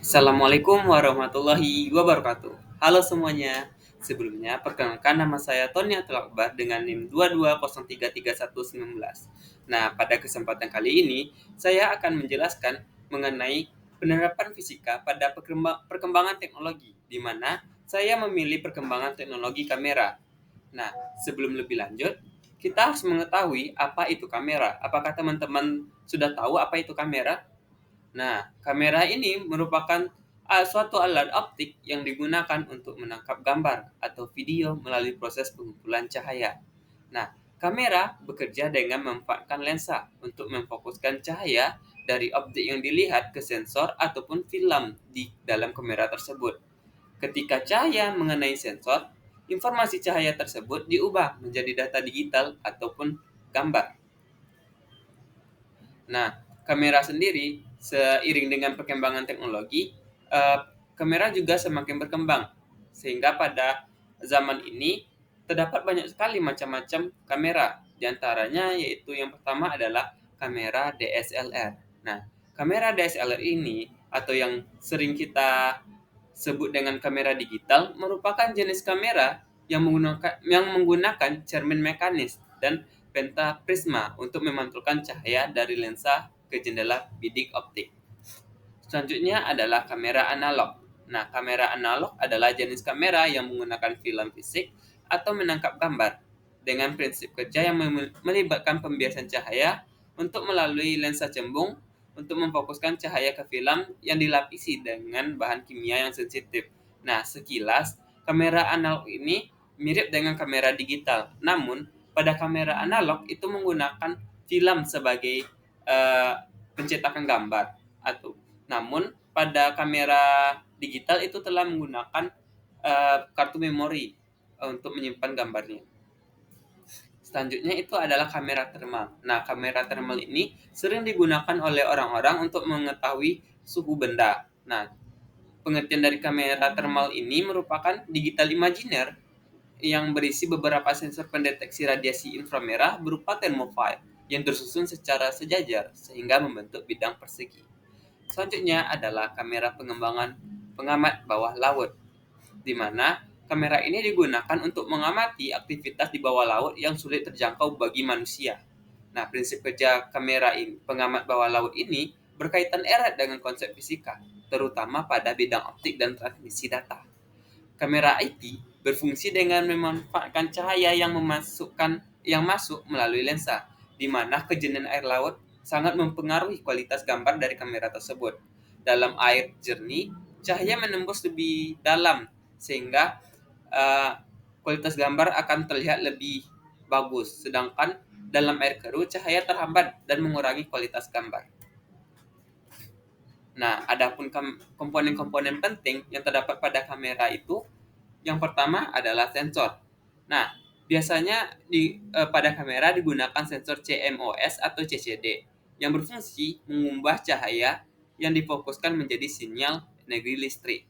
Assalamualaikum warahmatullahi wabarakatuh. Halo semuanya. Sebelumnya, perkenalkan nama saya Tony Atul Akbar dengan NIM 22033119. Nah, pada kesempatan kali ini, saya akan menjelaskan mengenai penerapan fisika pada perkembangan teknologi, di mana saya memilih perkembangan teknologi kamera. Nah, sebelum lebih lanjut, kita harus mengetahui apa itu kamera. Apakah teman-teman sudah tahu apa itu kamera? Nah, kamera ini merupakan suatu alat optik yang digunakan untuk menangkap gambar atau video melalui proses pengumpulan cahaya. Nah, kamera bekerja dengan memanfaatkan lensa untuk memfokuskan cahaya dari objek yang dilihat ke sensor ataupun film di dalam kamera tersebut. Ketika cahaya mengenai sensor, informasi cahaya tersebut diubah menjadi data digital ataupun gambar. Nah, kamera sendiri seiring dengan perkembangan teknologi, eh, kamera juga semakin berkembang. Sehingga pada zaman ini terdapat banyak sekali macam-macam kamera. Di antaranya yaitu yang pertama adalah kamera DSLR. Nah, kamera DSLR ini atau yang sering kita sebut dengan kamera digital merupakan jenis kamera yang menggunakan cermin mekanis dan pentaprisma untuk memantulkan cahaya dari lensa ke jendela bidik optik. Selanjutnya adalah kamera analog. Nah, kamera analog adalah jenis kamera yang menggunakan film fisik atau menangkap gambar dengan prinsip kerja yang melibatkan pembiasan cahaya untuk melalui lensa cembung untuk memfokuskan cahaya ke film yang dilapisi dengan bahan kimia yang sensitif. Nah, sekilas kamera analog ini mirip dengan kamera digital. Namun, pada kamera analog itu menggunakan film sebagai uh, pencetakan gambar atau namun pada kamera digital itu telah menggunakan kartu memori untuk menyimpan gambarnya. Selanjutnya itu adalah kamera thermal. Nah, kamera thermal ini sering digunakan oleh orang-orang untuk mengetahui suhu benda. Nah, pengertian dari kamera thermal ini merupakan digital imaginer yang berisi beberapa sensor pendeteksi radiasi inframerah berupa thermofile yang tersusun secara sejajar sehingga membentuk bidang persegi. Selanjutnya adalah kamera pengembangan pengamat bawah laut, di mana kamera ini digunakan untuk mengamati aktivitas di bawah laut yang sulit terjangkau bagi manusia. Nah, prinsip kerja kamera pengamat bawah laut ini berkaitan erat dengan konsep fisika, terutama pada bidang optik dan transmisi data. Kamera IP berfungsi dengan memanfaatkan cahaya yang masuk melalui lensa, di mana kejenian air laut sangat mempengaruhi kualitas gambar dari kamera tersebut. Dalam air jernih, cahaya menembus lebih dalam sehingga uh, kualitas gambar akan terlihat lebih bagus. Sedangkan dalam air keruh, cahaya terhambat dan mengurangi kualitas gambar. Nah, adapun komponen-komponen penting yang terdapat pada kamera itu, yang pertama adalah sensor. Nah, biasanya pada kamera digunakan sensor CMOS atau CCD yang berfungsi mengubah cahaya yang difokuskan menjadi sinyal energi listrik.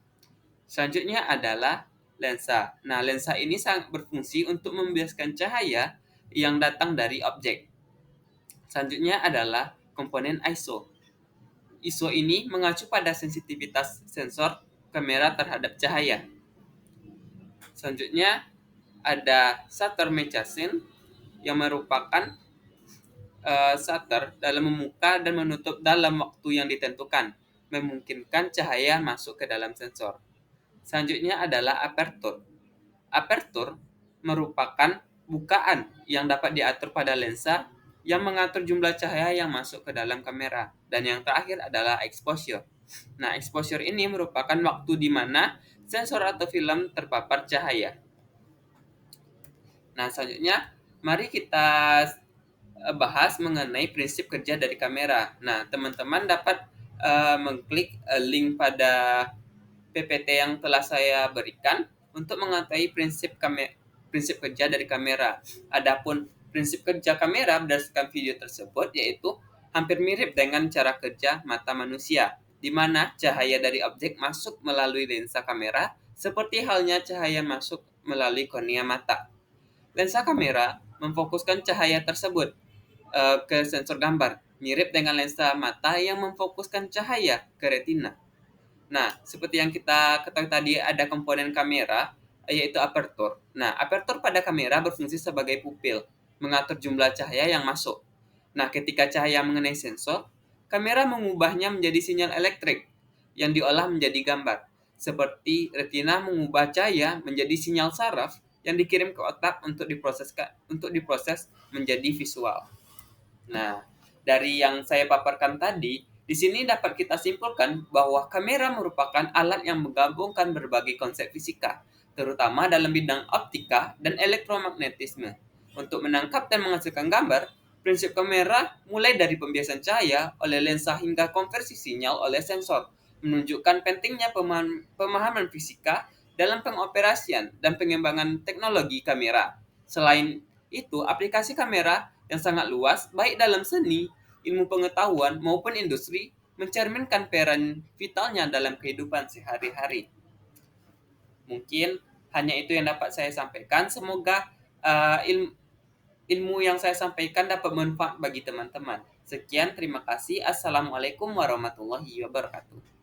Selanjutnya adalah lensa. Nah, lensa ini sangat berfungsi untuk membiaskan cahaya yang datang dari objek. Selanjutnya adalah komponen ISO. ISO ini mengacu pada sensitivitas sensor kamera terhadap cahaya. Selanjutnya ada shutter mechanism yang merupakan shutter dalam membuka dan menutup dalam waktu yang ditentukan, memungkinkan cahaya masuk ke dalam sensor. Selanjutnya adalah aperture. Aperture merupakan bukaan yang dapat diatur pada lensa yang mengatur jumlah cahaya yang masuk ke dalam kamera. Dan yang terakhir adalah exposure. Nah, exposure ini merupakan waktu di mana sensor atau film terpapar cahaya. Nah, selanjutnya mari kita bahas mengenai prinsip kerja dari kamera. Nah, teman-teman dapat mengklik link pada PPT yang telah saya berikan untuk mengetahui prinsip kerja dari kamera. Adapun prinsip kerja kamera berdasarkan video tersebut yaitu hampir mirip dengan cara kerja mata manusia, di mana cahaya dari objek masuk melalui lensa kamera seperti halnya cahaya masuk melalui kornea mata. Lensa kamera memfokuskan cahaya tersebut ke sensor gambar, mirip dengan lensa mata yang memfokuskan cahaya ke retina. Nah, seperti yang kita ketahui tadi ada komponen kamera, yaitu apertur. Nah, apertur pada kamera berfungsi sebagai pupil, mengatur jumlah cahaya yang masuk. Nah, ketika cahaya mengenai sensor, kamera mengubahnya menjadi sinyal elektrik yang diolah menjadi gambar. Seperti retina mengubah cahaya menjadi sinyal saraf yang dikirim ke otak untuk diproses menjadi visual. Nah, dari yang saya paparkan tadi, di sini dapat kita simpulkan bahwa kamera merupakan alat yang menggabungkan berbagai konsep fisika, terutama dalam bidang optika dan elektromagnetisme. Untuk menangkap dan menghasilkan gambar, prinsip kamera mulai dari pembiasan cahaya oleh lensa hingga konversi sinyal oleh sensor, menunjukkan pentingnya pemahaman fisika dalam pengoperasian dan pengembangan teknologi kamera. Selain itu, aplikasi kamera yang sangat luas, baik dalam seni, ilmu pengetahuan, maupun industri, mencerminkan peran vitalnya dalam kehidupan sehari-hari. Mungkin hanya itu yang dapat saya sampaikan. Semoga ilmu yang saya sampaikan dapat bermanfaat bagi teman-teman. Sekian, terima kasih. Assalamualaikum warahmatullahi wabarakatuh.